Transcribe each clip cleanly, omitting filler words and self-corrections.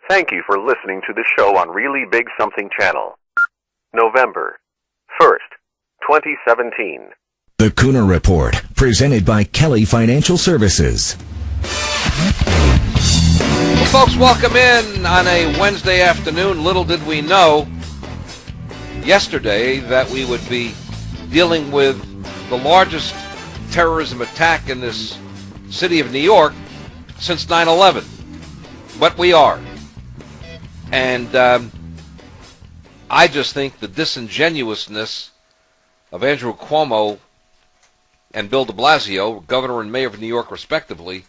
Thank you for listening to the show on Really Big Something Channel. November 1st, 2017. The Kuhner Report, presented by Kelly Financial Services. Well, folks, welcome in on a Wednesday afternoon. Little did we know yesterday that we would be dealing with the largest terrorism attack in this city of New York since 9/11. But we are. And I just think the disingenuousness of Andrew Cuomo and Bill de Blasio, governor and mayor of New York respectively,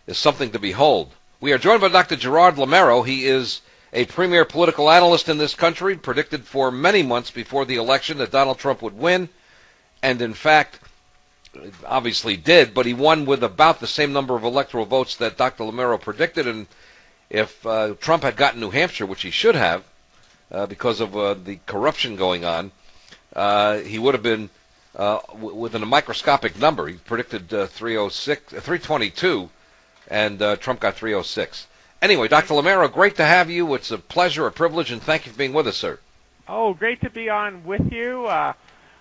is something to behold. We are joined by Dr. Gerard Lamero. He is a premier political analyst in this country, predicted for many months before the election that Donald Trump would win, and in fact, obviously did, but he won with about the same number of electoral votes that Dr. Lamero predicted, and if Trump had gotten New Hampshire, which he should have, because of the corruption going on, he would have been within a microscopic number. He predicted 322, and Trump got 306. Anyway, Dr. Lamero, great to have you. It's a pleasure, a privilege, and thank you for being with us, sir. Oh, great to be on with you.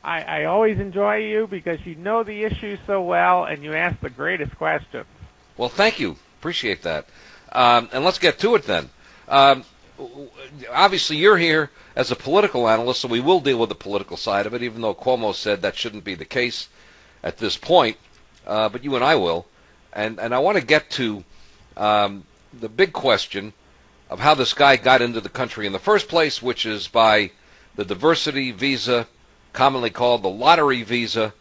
I always enjoy you because you know the issues so well, and you ask the greatest questions. Well, thank you. Appreciate that. And let's get to it then. Obviously, you're here as a political analyst, so we will deal with the political side of it, even though Cuomo said that shouldn't be the case at this point. But you and I will. And I want to get to the big question of how this guy got into the country in the first place, which is by the diversity visa, commonly called the lottery visa,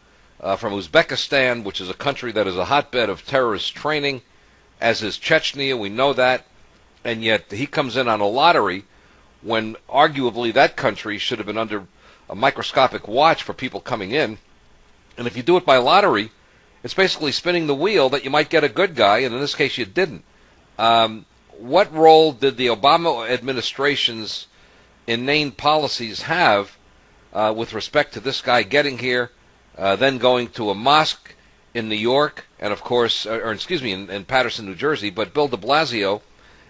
from Uzbekistan, which is a country that is a hotbed of terrorist training, as is Chechnya. We know that. And yet he comes in on a lottery when arguably that country should have been under a microscopic watch for people coming in. And if you do it by lottery, it's basically spinning the wheel that you might get a good guy, and in this case you didn't. What role did the Obama administration's inane policies have with respect to this guy getting here, then going to a mosque in New York, and of course, in Paterson, New Jersey, but Bill de Blasio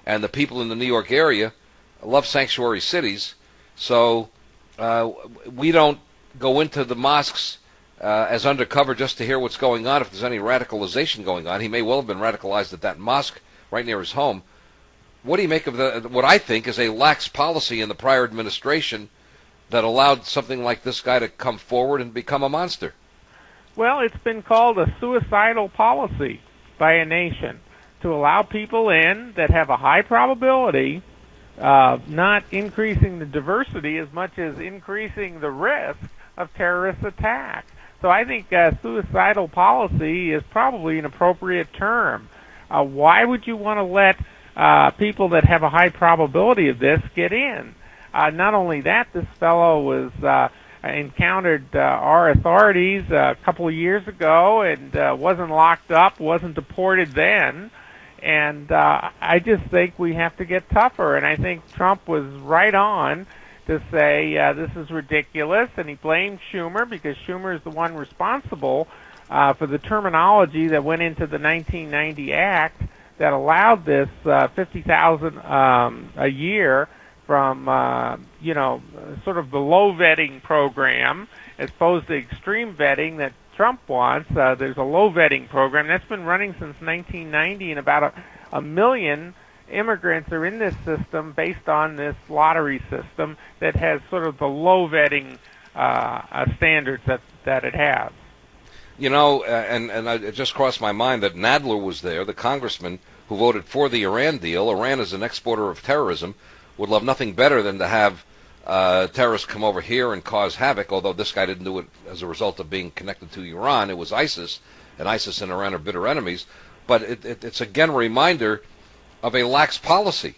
and the people in the New York area love sanctuary cities, so we don't go into the mosques as undercover just to hear what's going on, if there's any radicalization going on. He may well have been radicalized at that mosque right near his home. What do you make of what I think is a lax policy in the prior administration that allowed something like this guy to come forward and become a monster? Well, it's been called a suicidal policy by a nation to allow people in that have a high probability of not increasing the diversity as much as increasing the risk of terrorist attack. So I think suicidal policy is probably an appropriate term. Why would you want to let people that have a high probability of this get in? Not only that, this fellow was encountered our authorities a couple of years ago and wasn't locked up, wasn't deported then. And I just think we have to get tougher. And I think Trump was right on to say this is ridiculous, and he blamed Schumer because Schumer is the one responsible for the terminology that went into the 1990 Act that allowed this $50,000 a year from, sort of the low vetting program as opposed to extreme vetting that Trump wants. There's a low vetting program that's been running since 1990, and about a million immigrants are in this system based on this lottery system that has sort of the low vetting standards that it has. You know, and it just crossed my mind that Nadler was there, the congressman who voted for the Iran deal. Iran is an exporter of terrorism, would love nothing better than to have terrorists come over here and cause havoc, although this guy didn't do it as a result of being connected to Iran. It was ISIS, and ISIS and Iran are bitter enemies. But it's again a reminder of a lax policy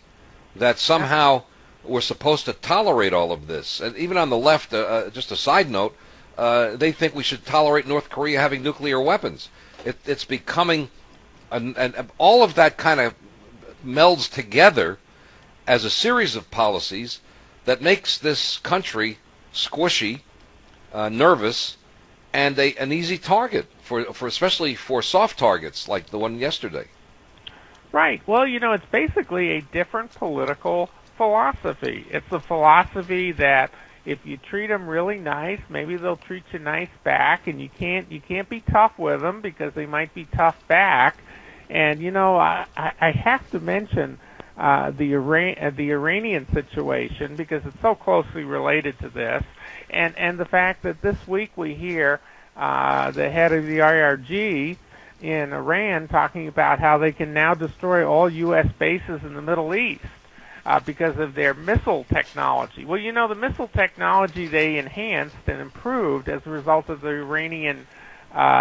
that somehow we're supposed to tolerate all of this. And even on the left, just a side note, they think we should tolerate North Korea having nuclear weapons. It's becoming, and all of that kind of melds together as a series of policies that makes this country squishy, nervous, and an easy target for especially for soft targets like the one yesterday. Right. Well, it's basically a different political philosophy. It's a philosophy that if you treat them really nice, maybe they'll treat you nice back, and you can't be tough with them because they might be tough back. And I have to mention the Iranian situation because it's so closely related to this, and the fact that this week we hear the head of the IRG in Iran talking about how they can now destroy all U.S. bases in the Middle East because of their missile technology. Well, the missile technology they enhanced and improved as a result of the Iranian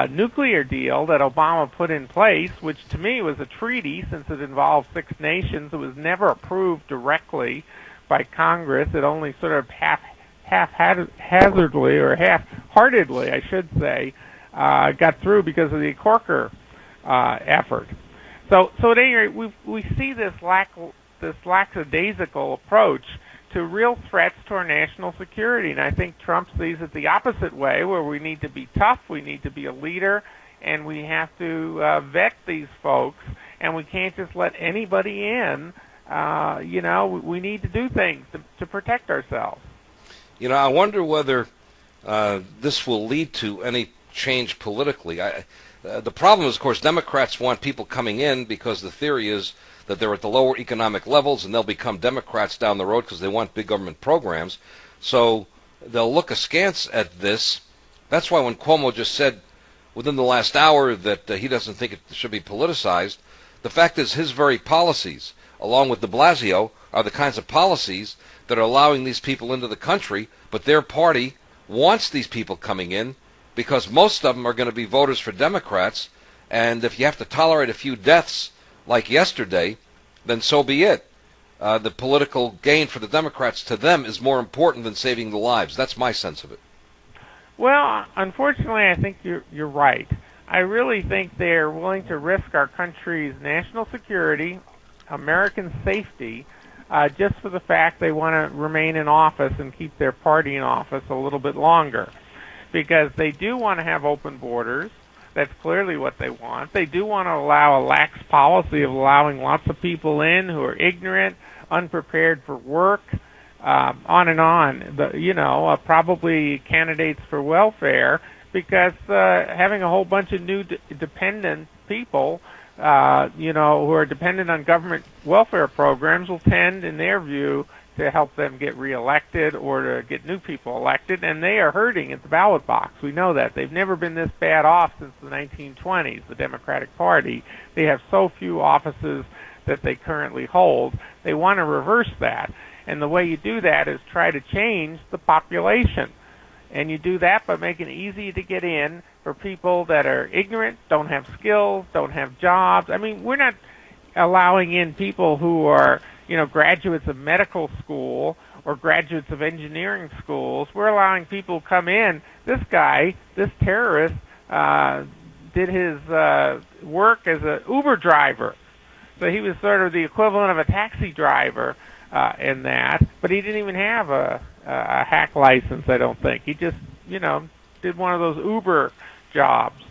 nuclear deal that Obama put in place, which to me was a treaty since it involved 6 nations. It was never approved directly by Congress. It only sort of haphazardly or half-heartedly, I should say, got through because of the Corker effort. So at any rate, we see this lackadaisical approach to real threats to our national security, and I think Trump sees it the opposite way, where we need to be tough, we need to be a leader, and we have to vet these folks, and we can't just let anybody in. We need to do things to protect ourselves. I wonder whether this will lead to any change politically. The problem is, of course, Democrats want people coming in because the theory is that they're at the lower economic levels and they'll become Democrats down the road because they want big government programs. So they'll look askance at this. That's why when Cuomo just said within the last hour that he doesn't think it should be politicized, the fact is his very policies, along with de Blasio, are the kinds of policies that are allowing these people into the country, but their party wants these people coming in because most of them are going to be voters for Democrats, and if you have to tolerate a few deaths like yesterday, then so be it. The political gain for the Democrats to them is more important than saving the lives. That's my sense of it. Well, unfortunately, I think you're right. I really think they're willing to risk our country's national security, American safety, just for the fact they want to remain in office and keep their party in office a little bit longer. Because they do want to have open borders. That's clearly what they want. They do want to allow a lax policy of allowing lots of people in who are ignorant, unprepared for work, on and on. Probably candidates for welfare, because having a whole bunch of new dependent people, who are dependent on government welfare programs will tend, in their view, to help them get reelected or to get new people elected, and they are hurting at the ballot box. We know that. They've never been this bad off since the 1920s, the Democratic Party. They have so few offices that they currently hold. They want to reverse that, and the way you do that is try to change the population, and you do that by making it easy to get in for people that are ignorant, don't have skills, don't have jobs. I mean, we're not allowing in people who are graduates of medical school or graduates of engineering schools. We're allowing people to come in. This guy, this terrorist, did his work as an Uber driver. So he was sort of the equivalent of a taxi driver in that, but he didn't even have a hack license, I don't think. He just, did one of those Uber jobs.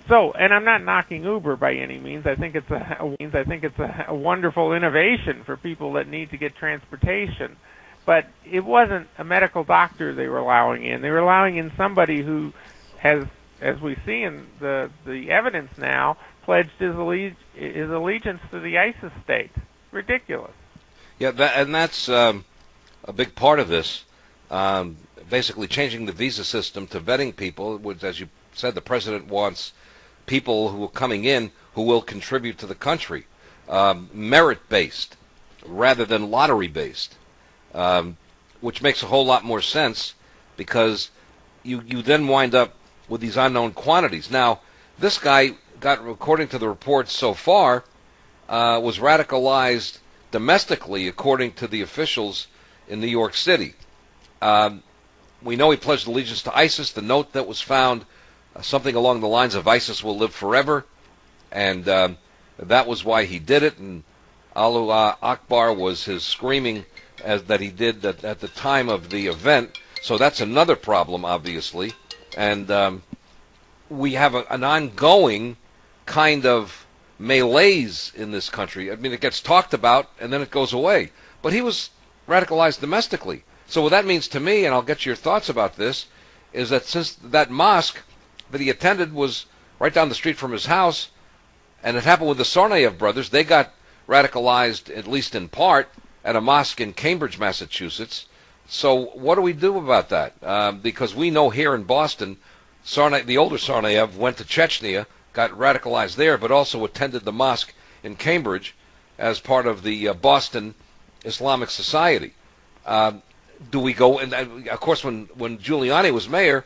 So, and I'm not knocking Uber by any means. I think it's a wonderful innovation for people that need to get transportation. But it wasn't a medical doctor they were allowing in. They were allowing in somebody who has, as we see in the evidence now, pledged his allegiance to the ISIS state. Ridiculous. Yeah, that's a big part of this. Basically changing the visa system to vetting people, which, as you said, the president wants people who are coming in who will contribute to the country, merit-based rather than lottery-based, which makes a whole lot more sense because you then wind up with these unknown quantities. Now, this guy got, according to the reports so far, was radicalized domestically, according to the officials in New York City. We know he pledged allegiance to ISIS. The note that was found, something along the lines of ISIS will live forever, and that was why he did it, and Allahu Akbar was his screaming that he did at the time of the event. So that's another problem, obviously, and we have an ongoing kind of melees in this country. I mean, it gets talked about and then it goes away. But he was radicalized domestically. So what that means to me, and I'll get your thoughts about this, is that since that mosque that he attended was right down the street from his house, and it happened with the Tsarnaev brothers, they got radicalized, at least in part, at a mosque in Cambridge, Massachusetts. So what do we do about that? Because we know here in Boston, the older Tsarnaev went to Chechnya, got radicalized there, but also attended the mosque in Cambridge as part of the Boston Islamic Society. Do we go, and of course when Giuliani was mayor,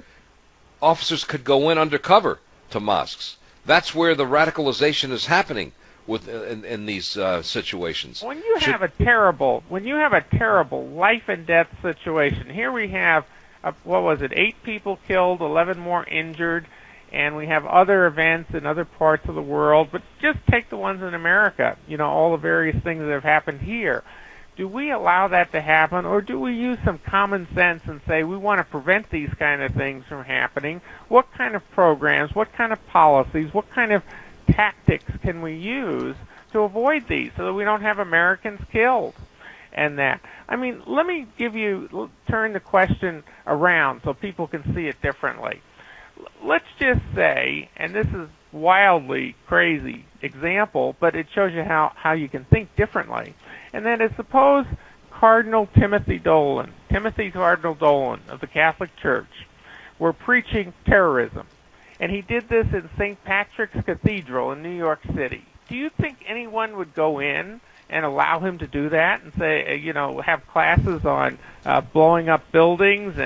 officers could go in undercover to mosques. That's where the radicalization is happening in these situations. When you have a terrible life and death situation, here we have, 8 people killed, 11 more injured, and we have other events in other parts of the world, but just take the ones in America, all the various things that have happened here. Do we allow that to happen, or do we use some common sense and say we want to prevent these kind of things from happening? What kind of programs, what kind of policies, what kind of tactics can we use to avoid these so that we don't have Americans killed? And that. I mean, let me turn the question around so people can see it differently. Let's just say, and this is wildly crazy example, but it shows you how you can think differently. And that is, suppose Cardinal Timothy Cardinal Dolan of the Catholic Church were preaching terrorism, and he did this in St. Patrick's Cathedral in New York City. Do you think anyone would go in and allow him to do that and say, have classes on blowing up buildings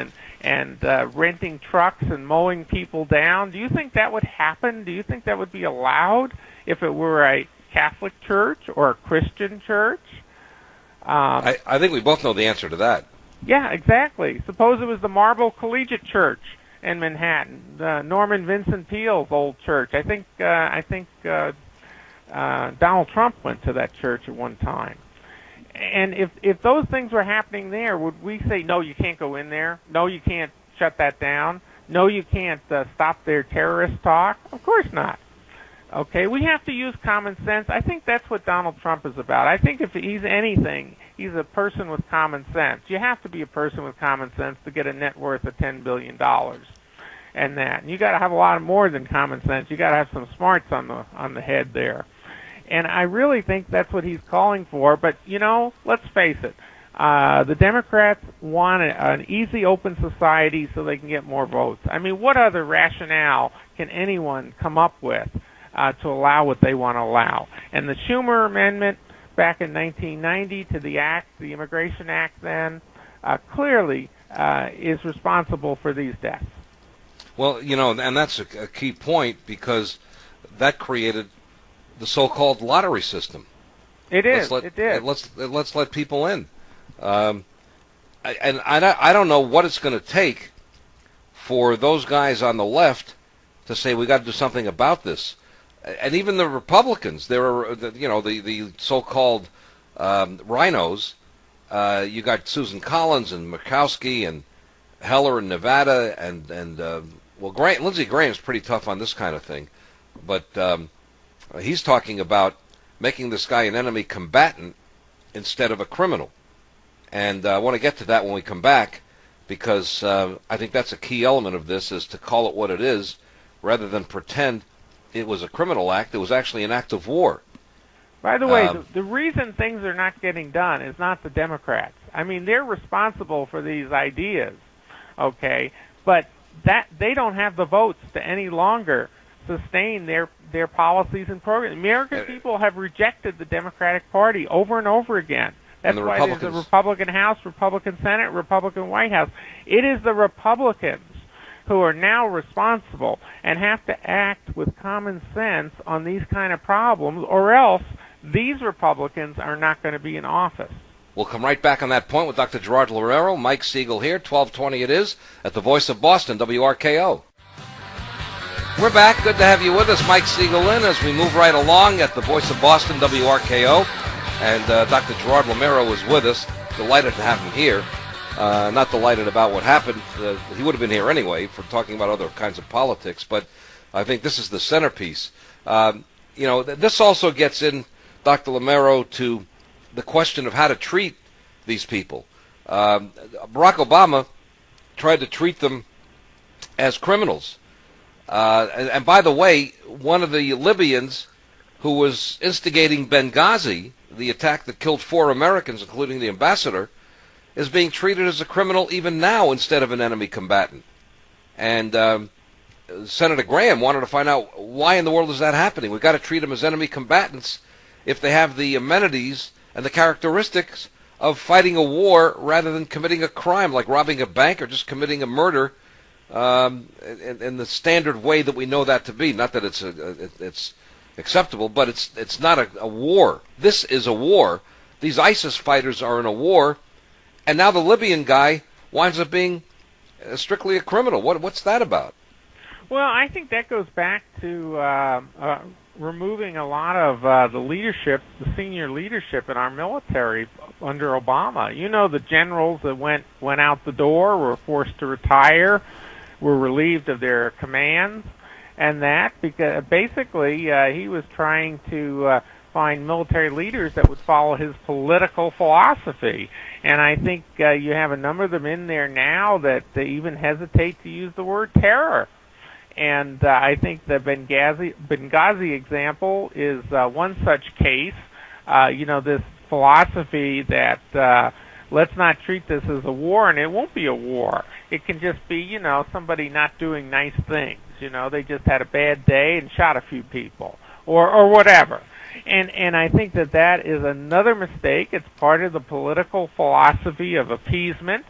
and renting trucks and mowing people down? Do you think that would happen? Do you think that would be allowed if it were a Catholic church or a Christian church? I think we both know the answer to that. Yeah, exactly. Suppose it was the Marble Collegiate Church in Manhattan, Norman Vincent Peale's old church. I think Donald Trump went to that church at one time. And if those things were happening there, would we say, no, you can't go in there? No, you can't shut that down? No, you can't stop their terrorist talk? Of course not. Okay, we have to use common sense. I think that's what Donald Trump is about. I think if he's anything, he's a person with common sense. You have to be a person with common sense to get a net worth of $10 billion. And that. And you got to have a lot more than common sense. You got to have some smarts on the head there. And I really think that's what he's calling for. But, let's face it. The Democrats want an easy, open society so they can get more votes. I mean, what other rationale can anyone come up with to allow what they want to allow? And the Schumer Amendment back in 1990 to the Immigration Act then, clearly is responsible for these deaths. Well, and that's a key point, because that created the so-called lottery system. It is. It did. Let's let people in. And I don't know what it's going to take for those guys on the left to say we got to do something about this. And even the Republicans, there are the so-called rhinos. You got Susan Collins and Murkowski and Heller in Nevada, and Lindsey Graham's pretty tough on this kind of thing, but he's talking about making this guy an enemy combatant instead of a criminal. And I want to get to that when we come back, because I think that's a key element of this, is to call it what it is, rather than pretend it was a criminal act. It was actually an act of war. By the way, the reason things are not getting done is not the Democrats. I mean, they're responsible for these ideas, okay? But that they don't have the votes to any longer sustain their policies and programs. American people have rejected the Democratic Party over and over again. That's why there's a Republican House, Republican Senate, Republican White House. It is the Republicans who are now responsible and have to act with common sense on these kind of problems, or else these Republicans are not going to be in office. We'll come right back on that point with Dr. Gerard Loureiro. Mike Siegel here, 1220 it is, at the Voice of Boston, WRKO. We're back. Good to have you with us, Mike Siegel, as we move right along at the Voice of Boston, WRKO. And Dr. Gerard Loureiro is with us. Delighted to have him here. Not delighted about what happened. He would have been here anyway for talking about other kinds of politics, but I think this is the centerpiece. this also gets in, Dr. Lamero, to the question of how to treat these people. Barack Obama tried to treat them as criminals. And by the way, one of the Libyans who was instigating Benghazi, the attack that killed 4 Americans, including the ambassador, is being treated as a criminal even now instead of an enemy combatant. And Senator Graham wanted to find out why in the world is that happening. We've got to treat them as enemy combatants if they have the amenities and the characteristics of fighting a war rather than committing a crime like robbing a bank or just committing a murder in the standard way that we know that to be. Not that it's acceptable, but it's not a war. This is a war. These ISIS fighters are in a war, and now the Libyan guy winds up being strictly a criminal. What's that about? Well, I think that goes back to removing a lot of the leadership, the senior leadership in our military under Obama. The generals that went out the door were forced to retire, were relieved of their commands, and that because basically he was trying to find military leaders that would follow his political philosophy. And I think you have a number of them in there now that they even hesitate to use the word terror. And I think the Benghazi example is one such case. This philosophy that let's not treat this as a war, and it won't be a war. It can just be, somebody not doing nice things. They just had a bad day and shot a few people, or whatever. And I think that is another mistake. It's part of the political philosophy of appeasement.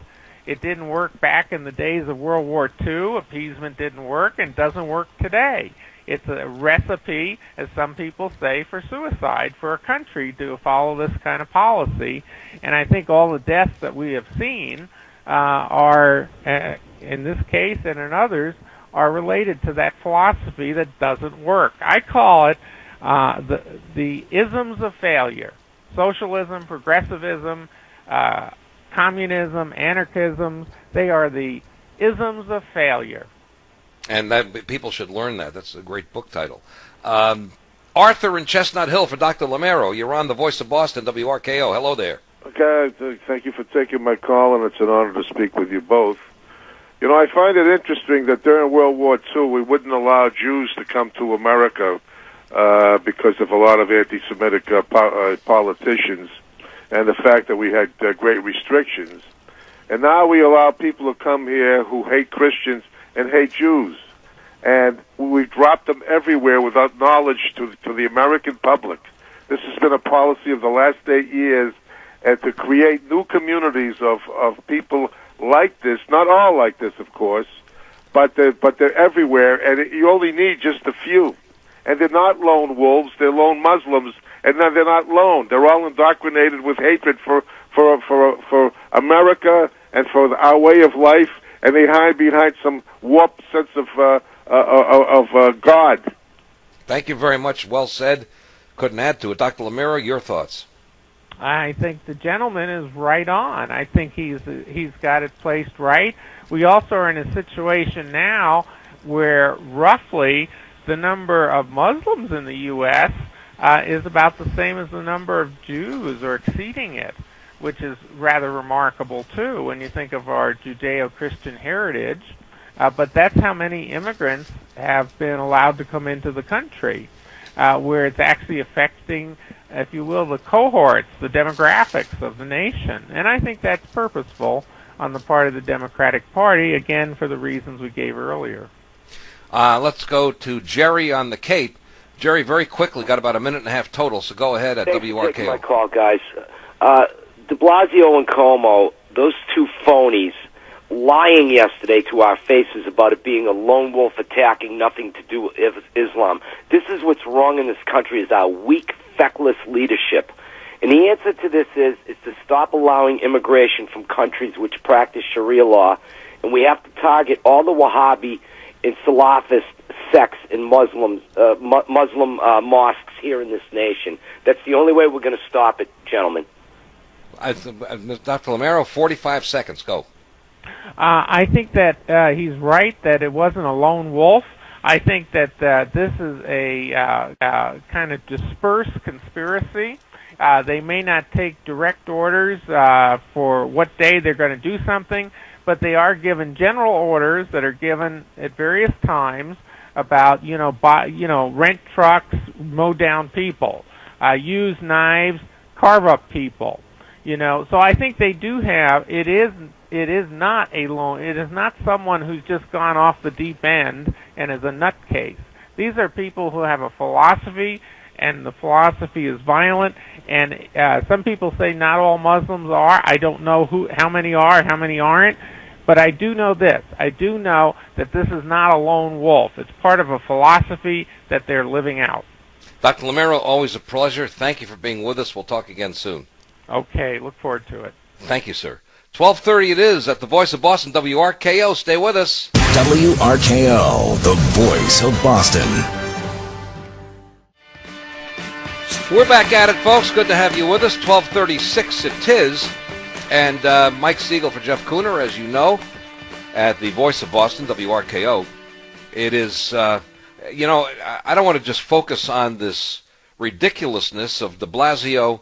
It didn't work back in the days of World War II. Appeasement didn't work and doesn't work today. It's a recipe, as some people say, for suicide for a country to follow this kind of policy. And I think all the deaths that we have seen are, in this case and in others, are related to that philosophy that doesn't work. I call it the isms of failure. Socialism, progressivism, communism, anarchism, they are the isms of failure. And that people should learn that. That's a great book title. Arthur in Chestnut Hill for Dr. Lamero. You're on the Voice of Boston, WRKO. Hello there. Okay, thank you for taking my call, and it's an honor to speak with you both. I find it interesting that during World War II, we wouldn't allow Jews to come to America because of a lot of anti-Semitic politicians and the fact that we had great restrictions. And now we allow people to come here who hate Christians and hate Jews. And we've dropped them everywhere without knowledge to the American public. This has been a policy of the last 8 years, and to create new communities of people like this, not all like this, of course, but they're everywhere, and you only need just a few. And they're not lone wolves, they're lone Muslims, and then they're not lone. They're all indoctrinated with hatred for America and for our way of life, and they hide behind some warped sense of God. Thank you very much. Well said. Couldn't add to it. Dr. Lamero, your thoughts? I think the gentleman is right on. I think he's got it placed right. We also are in a situation now where roughly the number of Muslims in the U.S. Is about the same as the number of Jews, or exceeding it, which is rather remarkable, too, when you think of our Judeo-Christian heritage. But that's how many immigrants have been allowed to come into the country, where it's actually affecting, if you will, the cohorts, the demographics of the nation. And I think that's purposeful on the part of the Democratic Party, again, for the reasons we gave earlier. Let's go to Jerry on the Cape. Jerry, very quickly, got about a minute and a half total, so go ahead at WRKO. Thanks for taking my call, guys. De Blasio and Cuomo, those two phonies, lying yesterday to our faces about it being a lone wolf attacking, nothing to do with Islam. This is what's wrong in this country, is our weak, feckless leadership. And the answer to this is to stop allowing immigration from countries which practice Sharia law, and we have to target all the Wahhabi and Salafist sects in Muslim mosques here in this nation. That's the only way we're going to stop it, gentlemen. Dr. Lamero, 45 seconds. Go. I think that he's right that it wasn't a lone wolf. I think that this is a kind of dispersed conspiracy. They may not take direct orders for what day they're going to do something, but they are given general orders that are given at various times about, rent trucks, mow down people, use knives, carve up people. So I think they do have. It is not a lone. It is not someone who's just gone off the deep end and is a nutcase. These are people who have a philosophy, and the philosophy is violent. And some people say not all Muslims are. I don't know how many are, how many aren't. But I do know this. I do know that this is not a lone wolf. It's part of a philosophy that they're living out. Dr. Lamero, always a pleasure. Thank you for being with us. We'll talk again soon. Okay, look forward to it. Thank you, sir. 12:30 it is at the Voice of Boston, WRKO. Stay with us. WRKO, the Voice of Boston. We're back at it, folks. Good to have you with us. 12:36 it is. And Mike Siegel for Jeff Kuhner, as you know, at the Voice of Boston, WRKO. It is, I don't want to just focus on this ridiculousness of de Blasio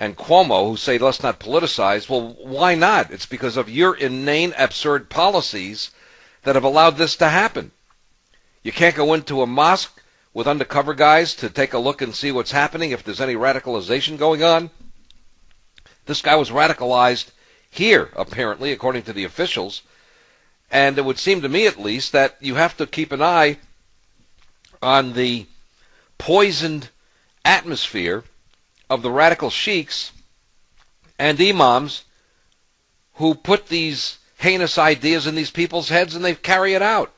and Cuomo, who say let's not politicize. Well, why not? It's because of your inane, absurd policies that have allowed this to happen. You can't go into a mosque with undercover guys to take a look and see what's happening, if there's any radicalization going on. This guy was radicalized here, apparently, according to the officials. And it would seem to me, at least, that you have to keep an eye on the poisoned atmosphere of the radical sheiks and imams who put these heinous ideas in these people's heads and they carry it out.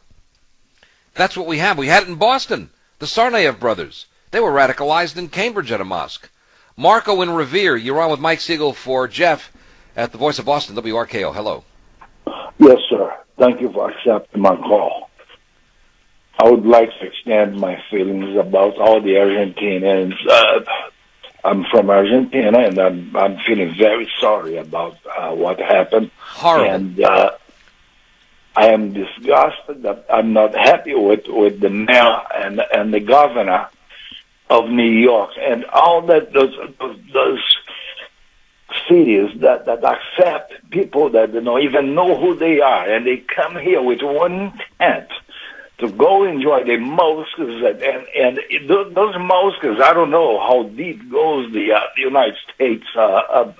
That's what we have. We had it in Boston. The Tsarnaev brothers. They were radicalized in Cambridge at a mosque. Marco in Revere, you're on with Mike Siegel for Jeff at the Voice of Boston, WRKO. Hello. Yes, sir. Thank you for accepting my call. I would like to extend my feelings about all the Argentinians. I'm from Argentina, and I'm feeling very sorry about what happened. Horrible. And I am disgusted that I'm not happy with the mayor and the governor of New York and all that those cities that accept people that don't even know who they are, and they come here with one intent to go enjoy the mosques, and those mosques, I don't know how deep goes the United States, what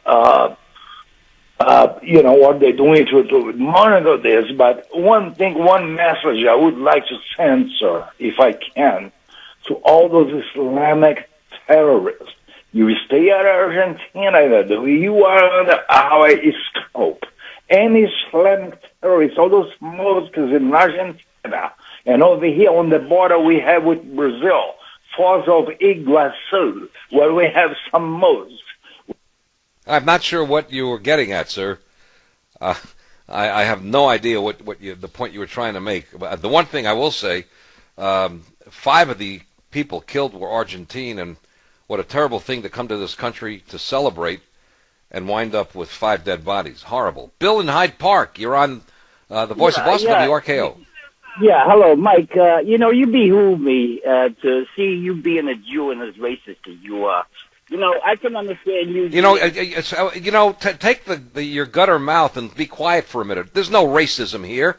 they're doing to monitor this, but one message I would like to send, sir, if I can, to all those Islamic terrorists. You stay at Argentina, you are under our scope. Any Islamic terrorists, all those mosques in Argentina, and over here on the border we have with Brazil, Foz of Iguazu, where we have some mosques. I'm not sure what you were getting at, sir. I have no idea the point you were trying to make. The one thing I will say, 5 of the people killed were Argentine, and what a terrible thing to come to this country to celebrate and wind up with 5 dead bodies. Horrible. Bill in Hyde Park, you're on the Voice of Boston, WRKO. Yeah, hello, Mike. You behoove me to see you being a Jew and as racist as you are. I can understand you. Take your gutter mouth and be quiet for a minute. There's no racism here.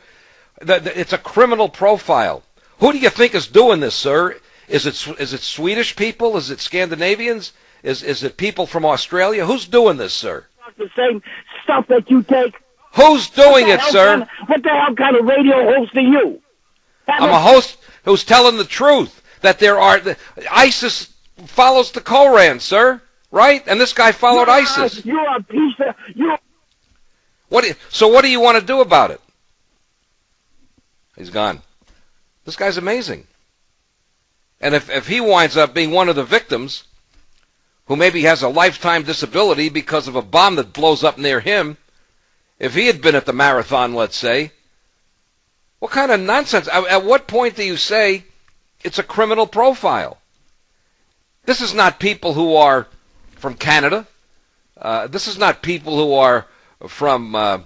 It's a criminal profile. Who do you think is doing this, sir? Is it Swedish people? Is it Scandinavians? Is it people from Australia? Who's doing this, sir? The same stuff that you take. Who's doing it, sir? What the hell kind of radio host are you? I'm a host who's telling the truth. That ISIS follows the Koran, sir. Right? And this guy followed ISIS. You're a piece of... So what do you want to do about it? He's gone. This guy's amazing. And if he winds up being one of the victims, who maybe has a lifetime disability because of a bomb that blows up near him, if he had been at the marathon, let's say, what kind of nonsense? At what point do you say it's a criminal profile? This is not people who are from Canada. This is not people who are from,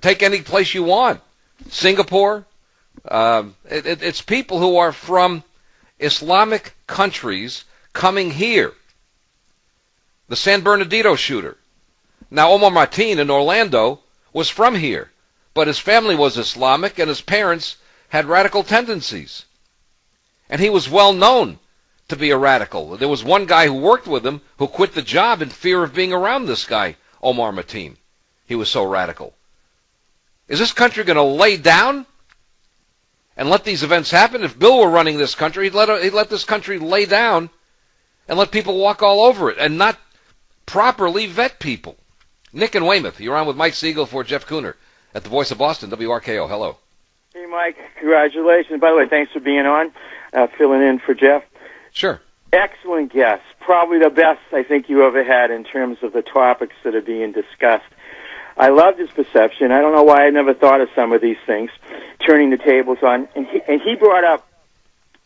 take any place you want, Singapore, It's people who are from Islamic countries coming here. The San Bernardino shooter. Now, Omar Martin in Orlando was from here, but his family was Islamic and his parents had radical tendencies. And he was well known to be a radical. There was one guy who worked with him who quit the job in fear of being around this guy, Omar Martin. He was so radical. Is this country going to lay down and let these events happen? If Bill were running this country, he'd let this country lay down and let people walk all over it and not properly vet people. Nick in Weymouth, you're on with Mike Siegel for Jeff Kuhner at the Voice of Boston, WRKO. Hello. Hey, Mike. Congratulations. By the way, thanks for being on, filling in for Jeff. Sure. Excellent guest. Probably the best I think you ever had in terms of the topics that are being discussed. I loved his perception. I don't know why I never thought of some of these things, turning the tables on. And he brought up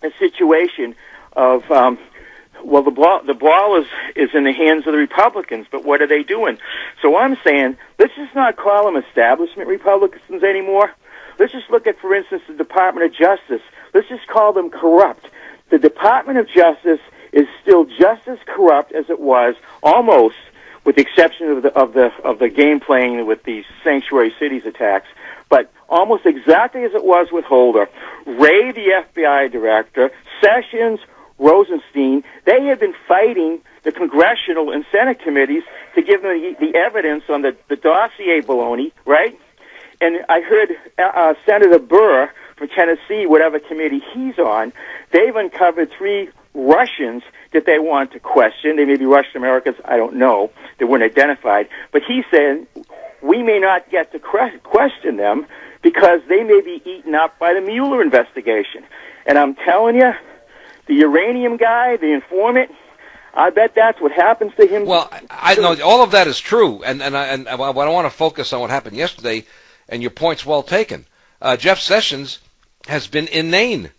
a situation of, the ball is in the hands of the Republicans, but what are they doing? So I'm saying, let's just not call them establishment Republicans anymore. Let's just look at, for instance, the Department of Justice. Let's just call them corrupt. The Department of Justice is still just as corrupt as it was, almost, with the exception of the game playing with these sanctuary cities attacks, but almost exactly as it was with Holder. Wray, the FBI director, Sessions, Rosenstein, they had been fighting the congressional and Senate committees to give them the evidence on the dossier baloney, right? And I heard Senator Burr from Tennessee, whatever committee he's on, they've uncovered 3 Russians that they want to question. They may be Russian Americans, I don't know. They weren't identified. But he said, we may not get to question them because they may be eaten up by the Mueller investigation. And I'm telling you, the uranium guy, the informant, I bet that's what happens to him. Well, I know all of that is true, and I want to focus on what happened yesterday, and your point's well taken. Jeff Sessions has been inane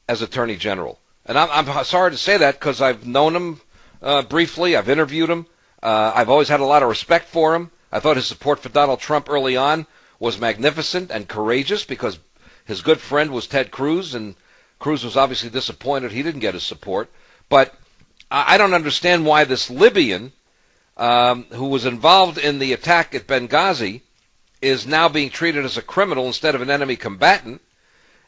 as Attorney General. And I'm sorry to say that because I've known him briefly. I've interviewed him. I've always had a lot of respect for him. I thought his support for Donald Trump early on was magnificent and courageous because his good friend was Ted Cruz, and Cruz was obviously disappointed he didn't get his support. But I don't understand why this Libyan, who was involved in the attack at Benghazi, is now being treated as a criminal instead of an enemy combatant,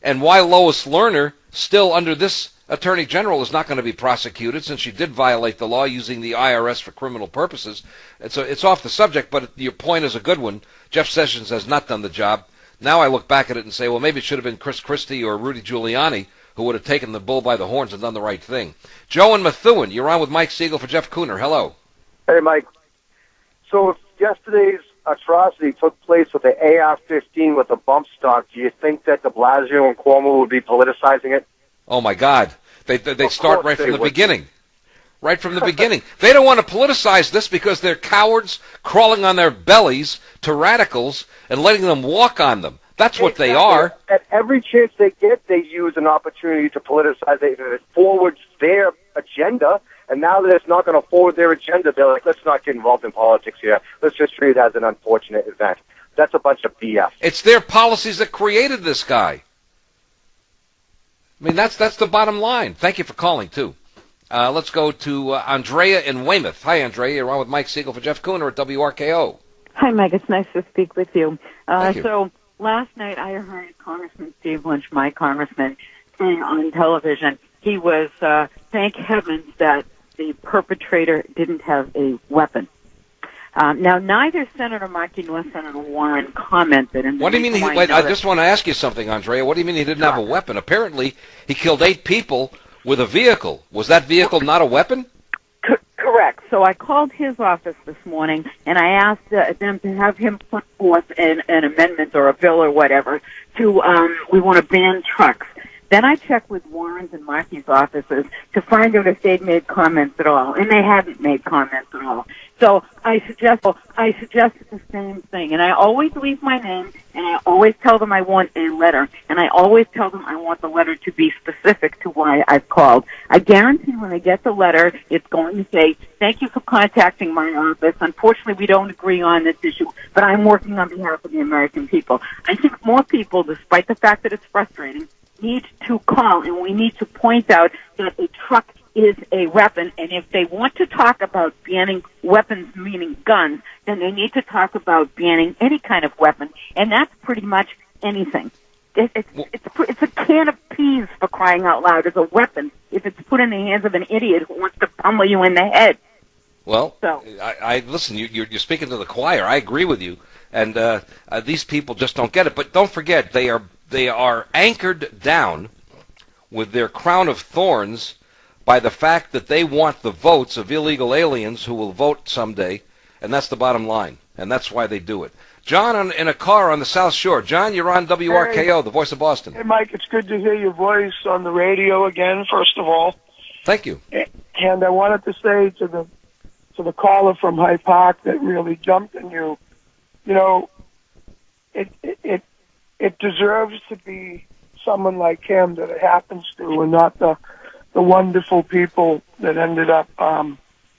and why Lois Lerner, still under this Attorney General, is not going to be prosecuted since she did violate the law using the IRS for criminal purposes. And so it's off the subject, but your point is a good one. Jeff Sessions has not done the job. Now I look back at it and say, well, maybe it should have been Chris Christie or Rudy Giuliani who would have taken the bull by the horns and done the right thing. Joe and Methuen, you're on with Mike Siegel for Jeff Kuhner. Hello. Hey, Mike. So if yesterday's atrocity took place with the AR-15 with the bump stock, do you think that de Blasio and Cuomo would be politicizing it? Oh, my God. They start right from the beginning. Right from the beginning. They don't want to politicize this because they're cowards crawling on their bellies to radicals and letting them walk on them. That's what they are. At every chance they get, they use an opportunity to politicize it. It forwards their agenda, and now that it's not going to forward their agenda, they're like, let's not get involved in politics here. Let's just treat it as an unfortunate event. That's a bunch of BS. It's their policies that created this guy. I mean, that's the bottom line. Thank you for calling, too. Let's go to Andrea in Weymouth. Hi, Andrea. You're on with Mike Siegel for Jeff Kuhner at WRKO. Hi, Mike. It's nice to speak with you. Thank you. So last night I heard Congressman Steve Lynch, my congressman, saying on television he was, thank heavens that the perpetrator didn't have a weapon. Now, neither Senator Markey nor Senator Warren commented. What do you mean? I just want to ask you something, Andrea. What do you mean he didn't have a weapon? Apparently, he killed 8 people with a vehicle. Was that vehicle not a weapon? Correct. So I called his office this morning, and I asked them to have him put forth an amendment or a bill or whatever to, we want to ban trucks. Then I checked with Warren's and Markey's offices to find out if they'd made comments at all, and they hadn't made comments at all. So I suggest the same thing. And I always leave my name, and I always tell them I want a letter. And I always tell them I want the letter to be specific to why I've called. I guarantee when I get the letter, it's going to say, thank you for contacting my office. Unfortunately, we don't agree on this issue, but I'm working on behalf of the American people. I think more people, despite the fact that it's frustrating, need to call, and we need to point out that a truck is a weapon, and if they want to talk about banning weapons, meaning guns, then they need to talk about banning any kind of weapon, and that's pretty much anything. It's a can of peas, for crying out loud, as a weapon if it's put in the hands of an idiot who wants to pummel you in the head. Well, so, I listen. You're speaking to the choir. I agree with you, and these people just don't get it. But don't forget, they are anchored down with their crown of thorns by the fact that they want the votes of illegal aliens who will vote someday, and that's the bottom line, and that's why they do it. John, in a car on the South Shore. John, you're on WRKO, the voice of Boston. Hey, Mike, it's good to hear your voice on the radio again, first of all. Thank you. And I wanted to say to the caller from Hyde Park that really jumped on you, you know, it deserves to be someone like him that it happens to, and not the wonderful people that ended up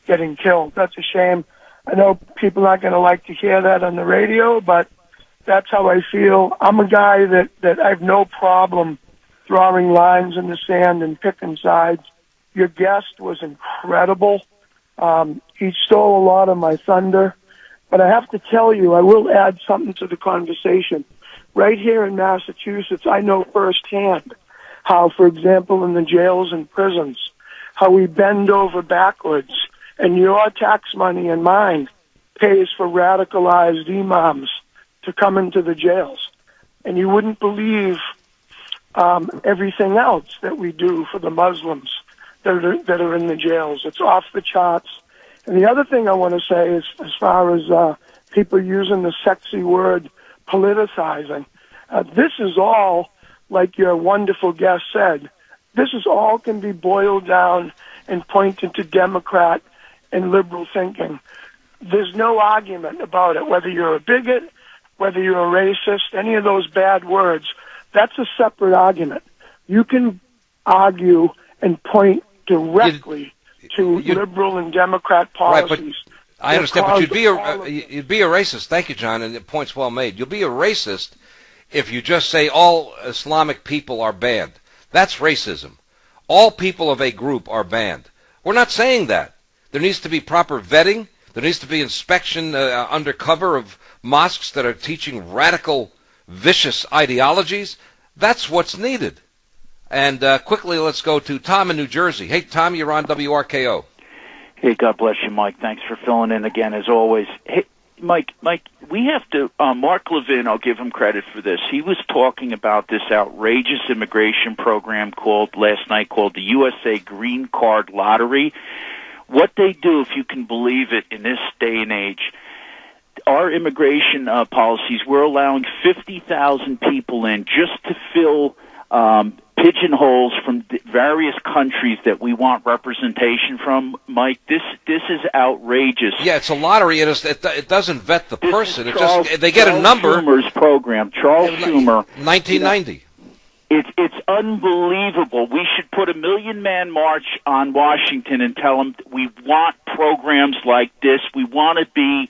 getting killed. That's a shame. I know people aren't going to like to hear that on the radio, but that's how I feel. I'm a guy that I have no problem drawing lines in the sand and picking sides. Your guest was incredible. He stole a lot of my thunder. But I have to tell you, I will add something to the conversation. Right here in Massachusetts, I know firsthand how, for example, in the jails and prisons, how we bend over backwards, and your tax money and mine pays for radicalized imams to come into the jails. And you wouldn't believe everything else that we do for the Muslims that are in the jails. It's off the charts. And the other thing I want to say is, as far as people using the sexy word politicizing, this is all, like your wonderful guest said, this is all can be boiled down and pointed to Democrat and liberal thinking. There's no argument about it, whether you're a bigot, whether you're a racist, any of those bad words. That's a separate argument. You can argue and point directly to liberal and Democrat policies. Right, but I understand, but you'd be a racist. Thank you, John, and the point's well made. You'll be a racist if you just say all Islamic people are banned. That's racism. All people of a group are banned. We're not saying that. There needs to be proper vetting. There needs to be inspection undercover of mosques that are teaching radical, vicious ideologies. That's what's needed. And quickly, let's go to Tom in New Jersey. Hey, Tom, you're on WRKO. Hey, God bless you, Mike. Thanks for filling in again, as always. Hey, Mike, we have to, Mark Levin, I'll give him credit for this. He was talking about this outrageous immigration program last night called the USA Green Card Lottery. What they do, if you can believe it, in this day and age, our immigration policies, we're allowing 50,000 people in just to fill pigeonholes from various countries that we want representation from. Mike, this is outrageous. Yeah, it's a lottery. It doesn't vet the person. They get a number. Schumer's program, Charles Schumer, 1990. It's unbelievable. We should put a 1 million man march on Washington and tell them we want programs like this. We want to be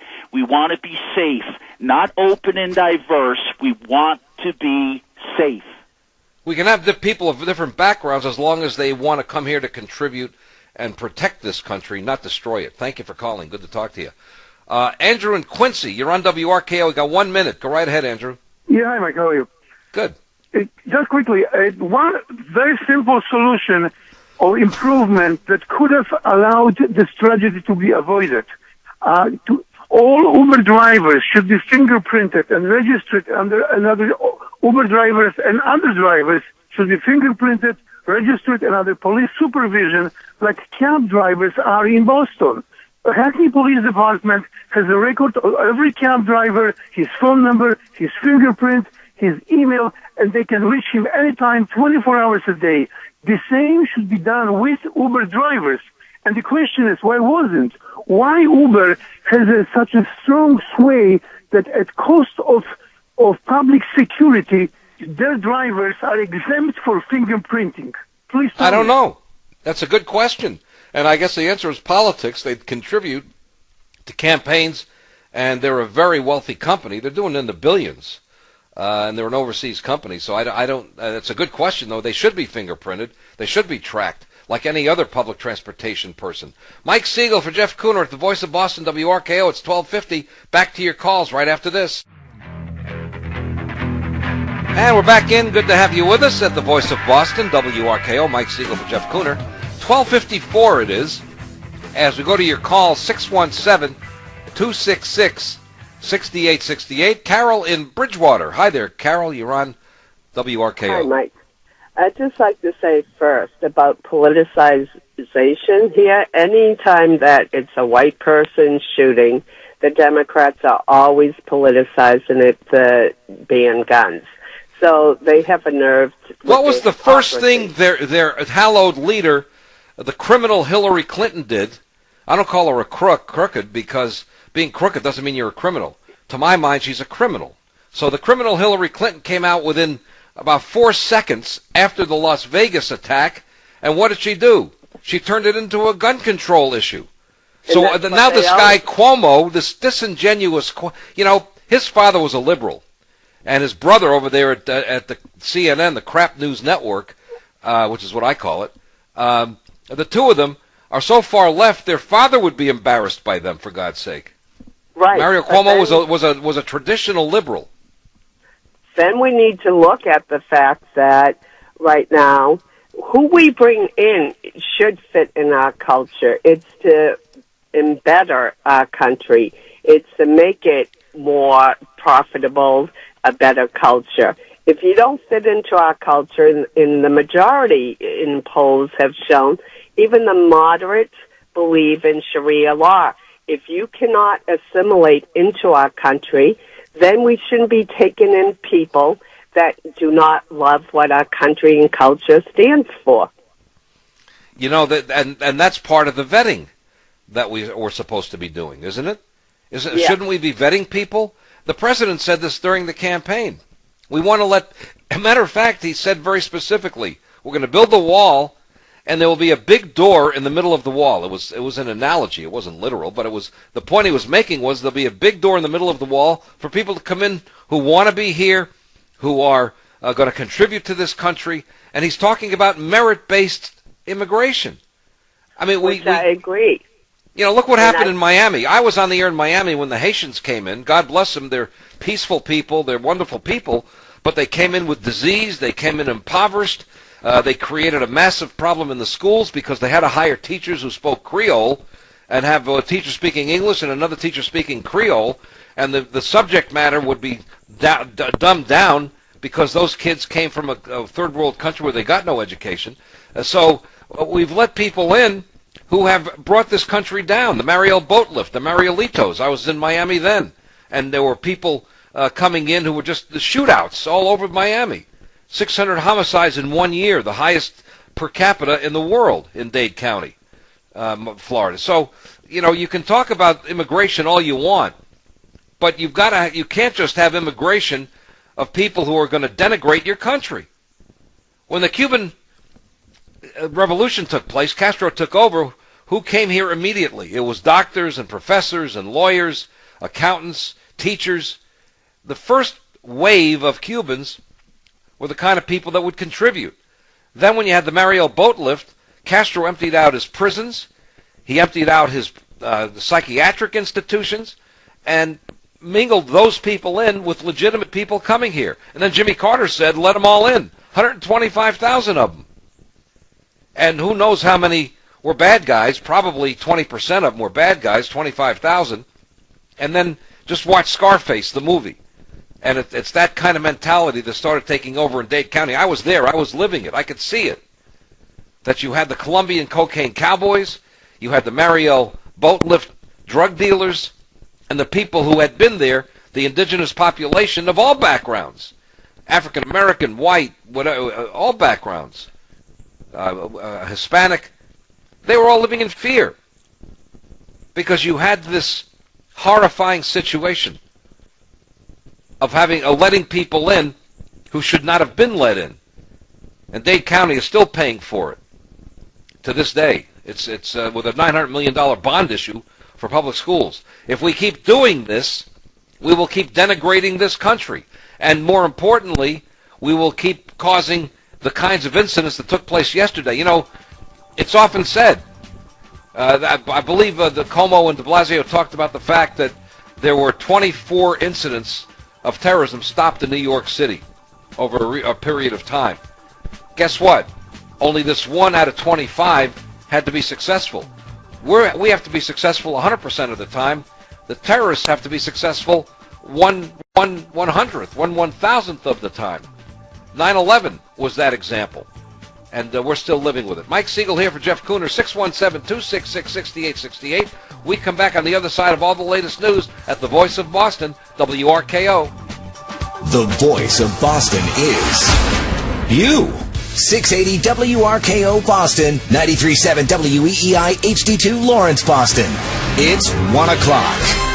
safe, not open and diverse. We want to be safe. We can have people of different backgrounds as long as they want to come here to contribute and protect this country, not destroy it. Thank you for calling. Good to talk to you. Andrew and Quincy, you're on WRKO. We got 1 minute. Go right ahead, Andrew. Yeah, hi, Mike. How are you? Good. Just quickly, one very simple solution or improvement that could have allowed this tragedy to be avoided. All Uber drivers should be fingerprinted and registered under another. Uber drivers and other drivers should be fingerprinted, registered, and under police supervision, like cab drivers are in Boston. The Hackney Police Department has a record of every cab driver, his phone number, his fingerprint, his email, and they can reach him anytime, 24 hours a day. The same should be done with Uber drivers. And the question is, why wasn't? Why Uber has such a strong sway that at cost of public security, their drivers are exempt for fingerprinting? Please tell I don't me. know. That's a good question. And I guess the answer is politics. They contribute to campaigns, and they're a very wealthy company. They're doing in the billions, and they're an overseas company. So I don't. It's a good question, though. They should be fingerprinted. They should be tracked like any other public transportation person. Mike Siegel for Jeff Kuhner at the Voice of Boston, WRKO. It's 12:50. Back to your calls right after this. And we're back in. Good to have you with us at the Voice of Boston, WRKO. Mike Siegel for Jeff Kuhner. 12:54 it is. As we go to your call, 617-266-6868. Carol in Bridgewater. Hi there, Carol. You're on WRKO. Hi, Mike. I'd just like to say first about politicization here. Anytime that it's a white person shooting, the Democrats are always politicizing it to ban guns. So they have a nerve. What was the first thing their hallowed leader, the criminal Hillary Clinton, did? I don't call her a crooked, because being crooked doesn't mean you're a criminal. To my mind, she's a criminal. So the criminal Hillary Clinton came out within about 4 seconds after the Las Vegas attack, and what did she do? She turned it into a gun control issue. So now this guy Cuomo, this disingenuous, his father was a liberal, and his brother over there at the CNN, the crap news network, which is what I call it, the two of them are so far left, their father would be embarrassed by them, for God's sake. Right. Mario Cuomo was a traditional liberal. Then we need to look at the fact that right now, who we bring in should fit in our culture. It's to embetter our country. It's to make it more profitable, a better culture. If you don't fit into our culture, in the majority in polls have shown, even the moderates believe in Sharia law. If you cannot assimilate into our country, then we shouldn't be taking in people that do not love what our country and culture stands for. You know, and that's part of the vetting that we're supposed to be doing, isn't it? Yeah. Shouldn't we be vetting people? The president said this during the campaign. We want to as a matter of fact, he said very specifically, we're going to build the wall, and there will be a big door in the middle of the wall. It was an analogy. It wasn't literal, but the point he was making was there'll be a big door in the middle of the wall for people to come in who want to be here, who are going to contribute to this country, and he's talking about merit-based immigration. I mean, I agree. You know, look what happened in Miami. I was on the air in Miami when the Haitians came in. God bless them. They're peaceful people. They're wonderful people. But they came in with disease. They came in impoverished. They created a massive problem in the schools because they had to hire teachers who spoke Creole and have a teacher speaking English and another teacher speaking Creole. And the subject matter would be dumbed down because those kids came from a third world country where they got no education. So we've let people in who have brought this country down. The Mariel boat lift, the Marielitos. I was in Miami then, and there were people coming in who were just the shootouts all over Miami. 600 homicides in 1 year, the highest per capita in the world in Dade County, Florida. So, you know, you can talk about immigration all you want, but you can't just have immigration of people who are going to denigrate your country. When the Cuban revolution took place, Castro took over, who came here immediately? It was doctors and professors and lawyers, accountants, teachers. The first wave of Cubans were the kind of people that would contribute. Then when you had the Mariel boat lift, Castro emptied out his prisons, he emptied out his psychiatric institutions, and mingled those people in with legitimate people coming here. And then Jimmy Carter said, let them all in, 125,000 of them. And who knows how many were bad guys, probably 20% of them were bad guys, 25,000. And then just watch Scarface, the movie. And it's that kind of mentality that started taking over in Dade County. I was there. I was living it. I could see it. That you had the Colombian cocaine cowboys, you had the Mariel boat lift drug dealers, and the people who had been there, the indigenous population of all backgrounds, African American, white, whatever, all backgrounds, Hispanic. They were all living in fear because you had this horrifying situation of letting people in who should not have been let in. And Dade County is still paying for it to this day. It's with a $900 million bond issue for public schools. If we keep doing this, we will keep denigrating this country. And more importantly, we will keep causing the kinds of incidents that took place yesterday. You know, it's often said, I believe the Cuomo and de Blasio talked about the fact that there were 24 incidents of terrorism stopped in New York City over a period of time. Guess what? Only this 1 out of 25 had to be successful. We have to be successful 100% of the time. The terrorists have to be successful 1/1000th of the time. 9/11 was that example. And we're still living with it. Mike Siegel here for Jeff Kuhner, 617-266-6868. We come back on the other side of all the latest news at the Voice of Boston, WRKO. The Voice of Boston is you. 680 WRKO Boston, 93.7 WEEI HD2 Lawrence, Boston. It's 1 o'clock.